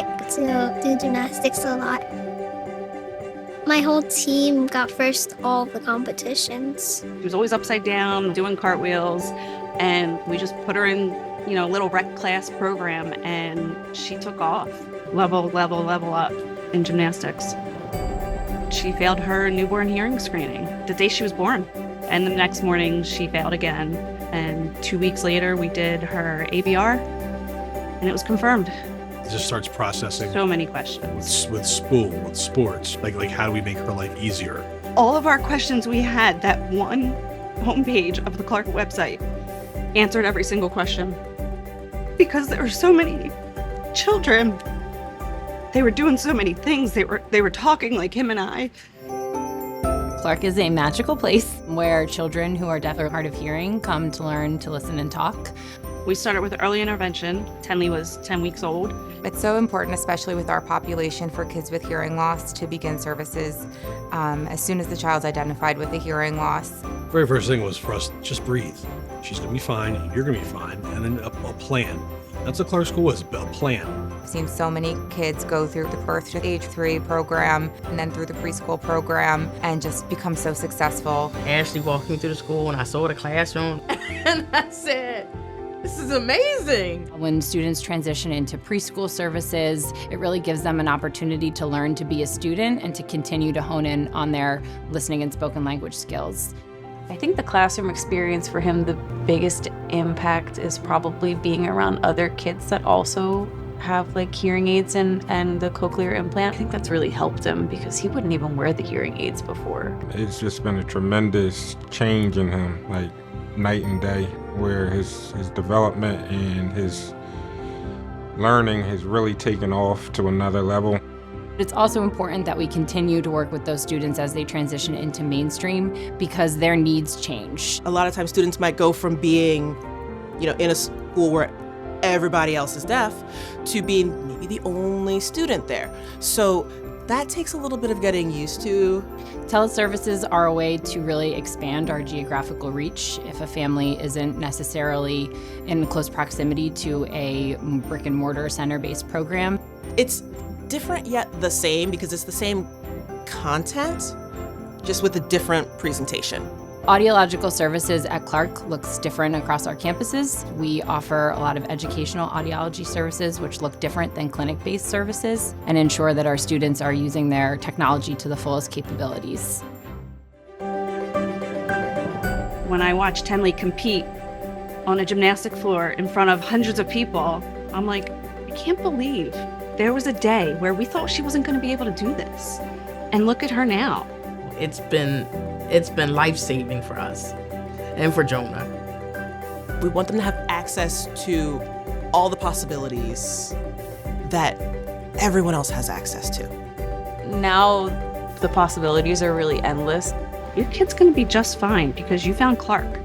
like to do gymnastics a lot. My whole team got first all the competitions. She was always upside down, doing cartwheels, and we just put her in, a little rec class program, and she took off. Level up in gymnastics. She failed her newborn hearing screening the day she was born. And the next morning, she failed again. And 2 weeks later, we did her ABR, and it was confirmed. It just starts processing. So many questions. With school, with sports, like how do we make her life easier? All of our questions we had, that one homepage of the Clarke website answered every single question. Because there were so many children. They were doing so many things. They were talking like him and I. Clarke is a magical place where children who are deaf or hard of hearing come to learn to listen and talk. We started with early intervention. Tenley was 10 weeks old. It's so important, especially with our population, for kids with hearing loss to begin services as soon as the child's identified with a hearing loss. Very first thing was for us, just breathe. She's gonna be fine, you're gonna be fine, and then a plan. That's what Clarke School is, a plan. I've seen so many kids go through the birth to age 3 program and then through the preschool program and just become so successful. Ashley walked me through the school and I saw the classroom and I said, this is amazing. When students transition into preschool services, it really gives them an opportunity to learn to be a student and to continue to hone in on their listening and spoken language skills. I think the classroom experience for him, the biggest impact is probably being around other kids that also have like hearing aids and the cochlear implant. I think that's really helped him because he wouldn't even wear the hearing aids before. It's just been a tremendous change in him, like night and day, where his development and his learning has really taken off to another level. It's also important that we continue to work with those students as they transition into mainstream because their needs change. A lot of times students might go from being, in a school where everybody else is deaf to being maybe the only student there. So that takes a little bit of getting used to. Teleservices are a way to really expand our geographical reach if a family isn't necessarily in close proximity to a brick and mortar center-based program. It's different yet the same because it's the same content, just with a different presentation. Audiological services at Clarke looks different across our campuses. We offer a lot of educational audiology services which look different than clinic-based services and ensure that our students are using their technology to the fullest capabilities. When I watched Tenley compete on a gymnastic floor in front of hundreds of people, I'm like, I can't believe there was a day where we thought she wasn't going to be able to do this. And look at her now. It's been life-saving for us and for Jonah. We want them to have access to all the possibilities that everyone else has access to. Now the possibilities are really endless. Your kid's going to be just fine because you found Clarke.